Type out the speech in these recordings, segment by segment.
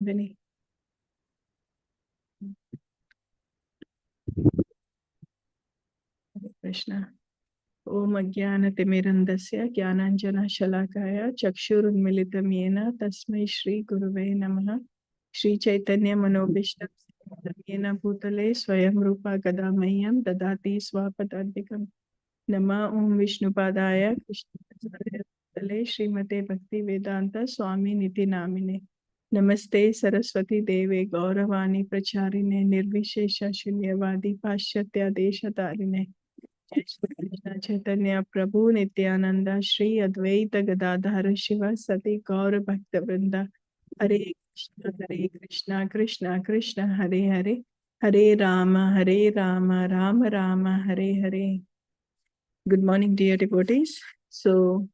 Kadambini. Hare Krishna. Om Ajnanatimirandasya Jnananjana Shalakaya Chakshurunmilitam Yena Tasmai Shri Guruve Namaha. Shri Chaitanya Manobishtam Yena Bhutale Swayam Rupa Kadamayam Dadati Swapadantikam. Nama Om Vishnupadaya Krishna Bhutale Srimate Bhakti Vedanta Swami Niti Namine. Namaste Saraswati Deve Gauravani Pracharine Nirvishesha Shunyavadi Pashyatya Deshatarine. Jai Shri Krishna Chaitanya Prabhu Nityananda Shri Advaita Gadadhara Shiva Sati Gaura Bhakta Vrinda. Hare Krishna Krishna Krishna Hare Hare Hare Rama Rama Rama Hare Hare. Good morning, dear devotees. So,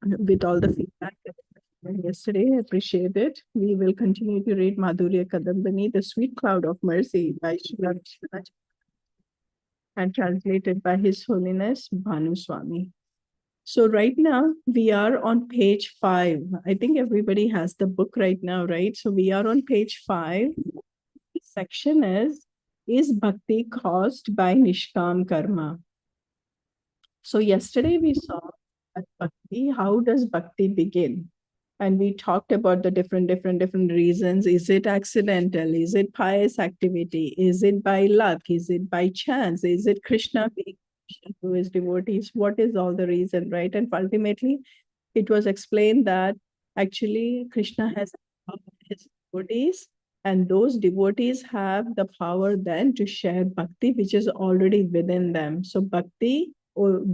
with all the feedback that we had yesterday, I appreciate it. We will continue to read Madhurya Kadambini, The Sweet Cloud of Mercy by Srila Vishwanath, and translated by His Holiness Bhanu Swami. So right now we are on page 5. I think everybody has the book right now, right? So we are on page 5. The section is Bhakti caused by Nishkam Karma? So yesterday we saw that Bhakti, how does Bhakti begin? And we talked about the different reasons. Is it accidental? Is it pious activity? Is it by luck? Is it by chance? Is it Krishna being to his devotees? What is all the reason, right? And ultimately, it was explained that actually Krishna has his devotees, and those devotees have the power then to share bhakti, which is already within them. So bhakti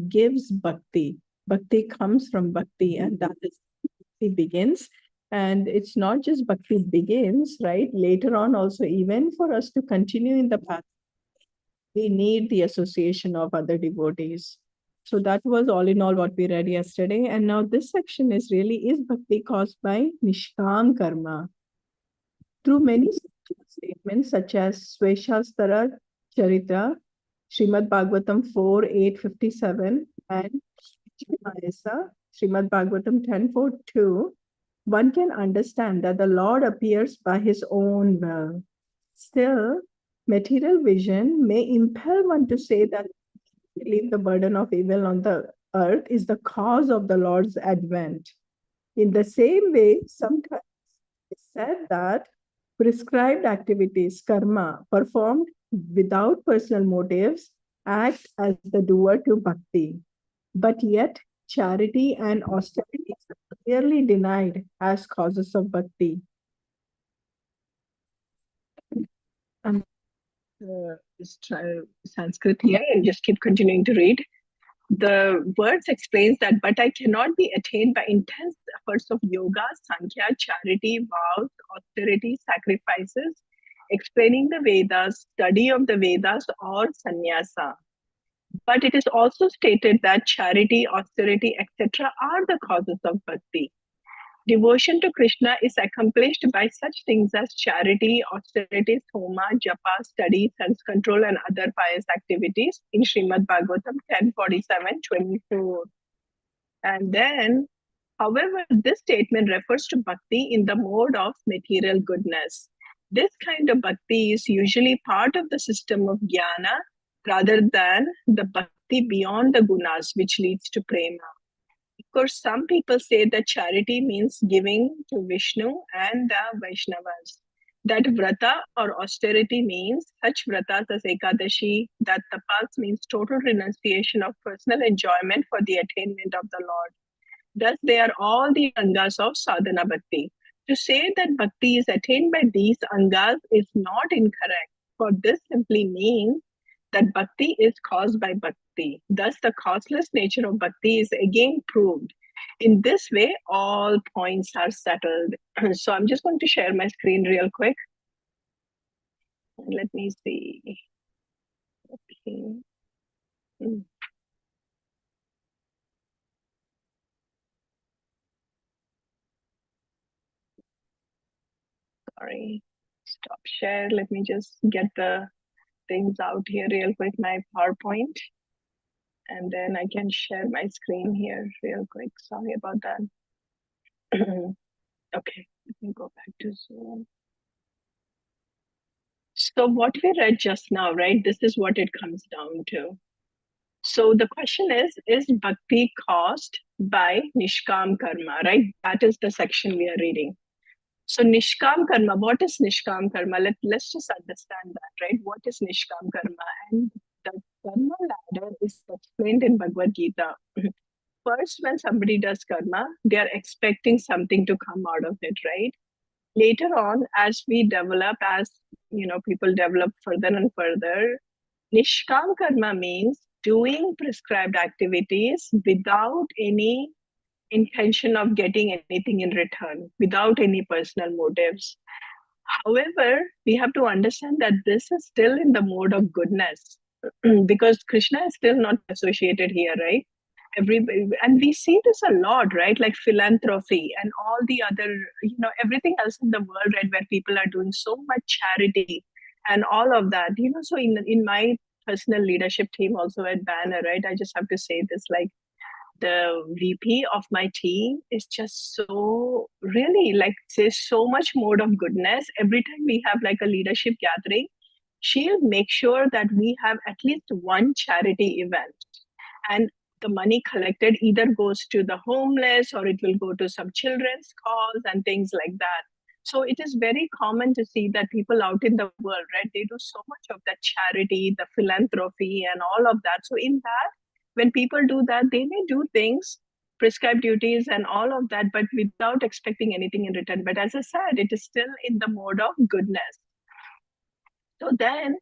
gives bhakti. Bhakti comes from bhakti, and that is bhakti begins. And it's not just bhakti begins, right? Later on, also, even for us to continue in the path, we need the association of other devotees. So that was all in all what we read yesterday. And now this section is bhakti caused by Nishkam Karma? Through many statements such as Sweshastara Charitra, Srimad Bhagavatam 4:857, and Srimad Bhagavatam 10:4:2, one can understand that the Lord appears by his own will. Still, material vision may impel one to say that leave the burden of evil on the earth is the cause of the Lord's advent. In the same way, sometimes it's said that prescribed activities, karma, performed without personal motives, act as the doer to bhakti. But yet, charity and austerity are clearly denied as causes of bhakti. Just try Sanskrit here and just keep continuing to read. The words explains that, but I cannot be attained by intense efforts of yoga, sankhya, charity, vows, austerity, sacrifices, explaining the Vedas, study of the Vedas, or sannyasa. But it is also stated that charity, austerity, etc. are the causes of bhakti. Devotion to Krishna is accomplished by such things as charity, austerity, soma, japa, study, sense control, and other pious activities in Srimad Bhagavatam 10:47-24. And then, however, this statement refers to bhakti in the mode of material goodness. This kind of bhakti is usually part of the system of jnana rather than the bhakti beyond the gunas, which leads to prema. Of course, some people say that charity means giving to Vishnu and the Vaishnavas. That vrata or austerity means such vratas as Ekadashi, that tapas means total renunciation of personal enjoyment for the attainment of the Lord. Thus, they are all the angas of sadhana bhakti. To say that bhakti is attained by these angas is not incorrect, for this simply means that bhakti is caused by bhakti. Thus, the causeless nature of bhakti is again proved. In this way, all points are settled. So I'm just going to share my screen real quick. Let me see. Okay. Sorry. Stop share. Let me just get the things out here real quick, my PowerPoint. And then I can share my screen here real quick. Sorry about that. Okay, let me go back to Zoom. So what we read just now, right? This is what it comes down to. So the question is bhakti caused by Nishkam Karma, right? That is the section we are reading. So Nishkam Karma, what is Nishkam Karma? Let's just understand that, right? What is Nishkam Karma? And the karma ladder is explained in Bhagavad Gita. First, when somebody does karma, they are expecting something to come out of it, right? Later on, as we develop, as people develop further and further, Nishkam karma means doing prescribed activities without any intention of getting anything in return, without any personal motives. However, we have to understand that this is still in the mode of goodness because Krishna is still not associated here, right? Everybody, and we see this a lot, right? Like philanthropy and all the other, everything else in the world, right? Where people are doing so much charity and all of that, So in my personal leadership team, also at Banner, right? I just have to say this, like the VP of my team is just so really like says so much mode of goodness. Every time we have like a leadership gathering, she'll make sure that we have at least one charity event. And the money collected either goes to the homeless or it will go to some children's cause and things like that. So it is very common to see that people out in the world, right, they do so much of that charity, the philanthropy and all of that. So in that, when people do that, they may do things, prescribed duties and all of that, but without expecting anything in return. But as I said, it is still in the mode of goodness. So then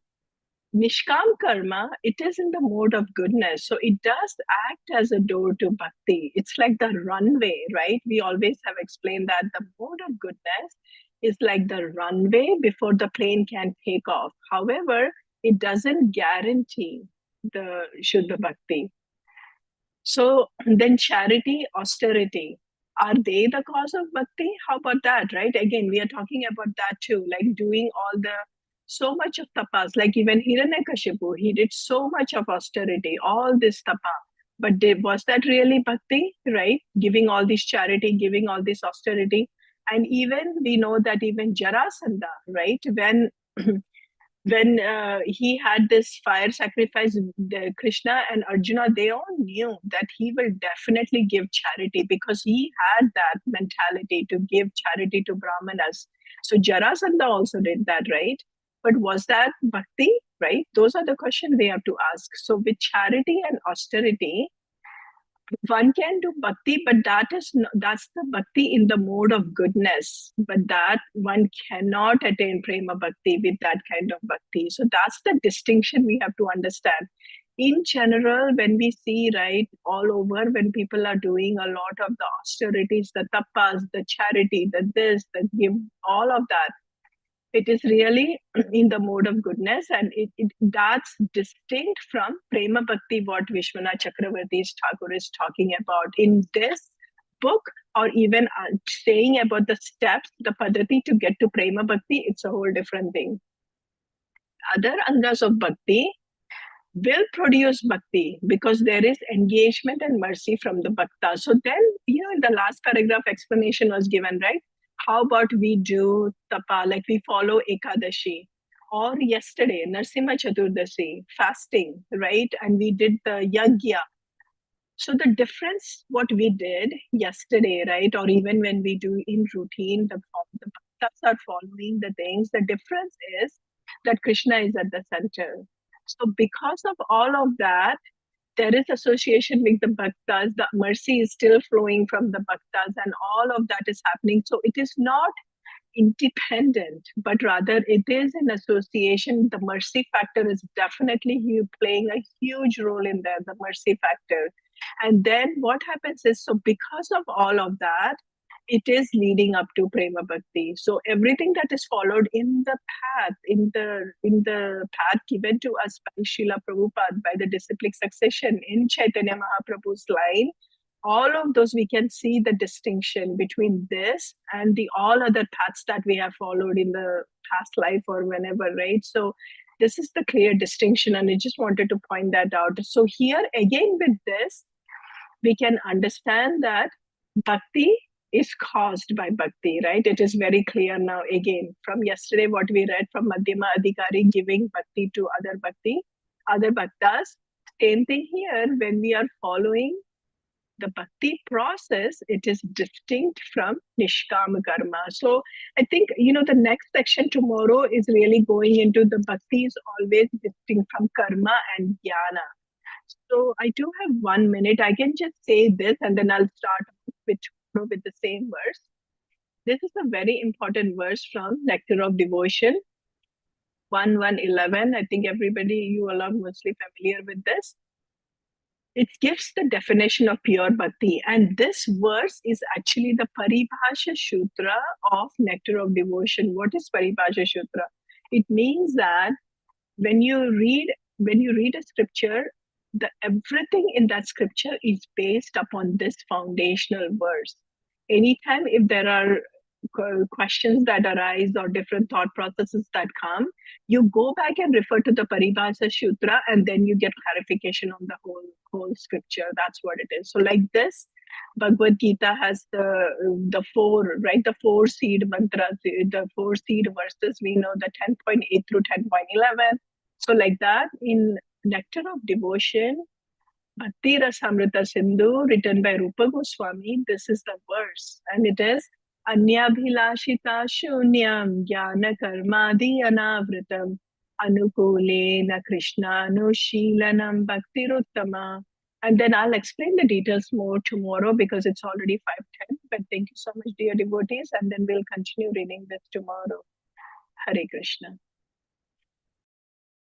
Nishkam karma, it is in the mode of goodness. So it does act as a door to bhakti. It's like the runway, right? We always have explained that the mode of goodness is like the runway before the plane can take off. However, it doesn't guarantee the Shuddha Bhakti. So then charity, austerity, are they the cause of bhakti? How about that, right? Again, we are talking about that too, like doing all the so much of tapas, like even Hiranyakashipu, he did so much of austerity, all this tapa. But was that really bhakti, right? Giving all this charity, giving all this austerity. And even we know that even Jarasandha, right? When he had this fire sacrifice, Krishna and Arjuna, they all knew that he will definitely give charity because he had that mentality to give charity to Brahmanas. So Jarasandha also did that, right? But was that bhakti, right? Those are the questions we have to ask. So with charity and austerity, one can do bhakti, but that's the bhakti in the mode of goodness. But that one cannot attain prema bhakti with that kind of bhakti. So that's the distinction we have to understand. In general, when we see, right, all over, when people are doing a lot of the austerities, the tapas, the charity, the this, the give, all of that, it is really in the mode of goodness, and that's distinct from prema bhakti, what Vishwanath Chakravarti Thakur is talking about in this book, or even saying about the steps, the padati to get to prema bhakti. It's a whole different thing. Other angas of bhakti will produce bhakti because there is engagement and mercy from the bhakta. So then, in the last paragraph explanation was given, right? How about we do tapa, like we follow Ekadashi, or yesterday, Narsimha Chaturdasi, fasting, right? And we did the yagya. So the difference, what we did yesterday, right? Or even when we do in routine, the bhaktas are following the things. The difference is that Krishna is at the center. So because of all of that, there is association with the bhaktas. The mercy is still flowing from the bhaktas, and all of that is happening. So it is not independent, but rather it is an association. The mercy factor is definitely playing a huge role in there, the mercy factor. And then what happens is, so because of all of that, it is leading up to prema bhakti. So everything that is followed in the path, in the path given to us by Srila Prabhupada, by the disciplic succession in Chaitanya Mahaprabhu's line, all of those, we can see the distinction between this and the all other paths that we have followed in the past life or whenever, right? So this is the clear distinction, and I just wanted to point that out. So here again with this, we can understand that bhakti is caused by bhakti, right? It is very clear now again from yesterday what we read from Madhyama Adhikari giving bhakti to other bhaktas. Same thing here when we are following the bhakti process, it is distinct from nishkama karma. So I think, the next section tomorrow is really going into the bhakti is always distinct from karma and jnana. So I do have 1 minute. I can just say this and then I'll start with the same verse. This is a very important verse from Nectar of Devotion 1:11. I think everybody, you all are mostly familiar with this. It gives the definition of pure bhakti. And this verse is actually the Paribhasha Sutra of Nectar of Devotion. What is Paribhasha Sutra? It means that when you read a scripture, everything in that scripture is based upon this foundational verse. Anytime if there are questions that arise or different thought processes that come, you go back and refer to the Paribhasa Sutra, and then you get clarification on the whole scripture. That's what it is. So, like this, Bhagavad Gita has the four seed mantras, the four seed verses. We know the 10.8 through 10.11. So, like that, in Nectar of Devotion, Bhakti Rasamrita Sindhu, written by Rupa Goswami, this is the verse, and it is Anyabhilashita Shunyam Jnana Karmadi Anavritam Anukulena Krishna Nushilanam Bhaktiruttama. And then I'll explain the details more tomorrow because it's already 5:10. But thank you so much, dear devotees, and then we'll continue reading this tomorrow. Hare Krishna.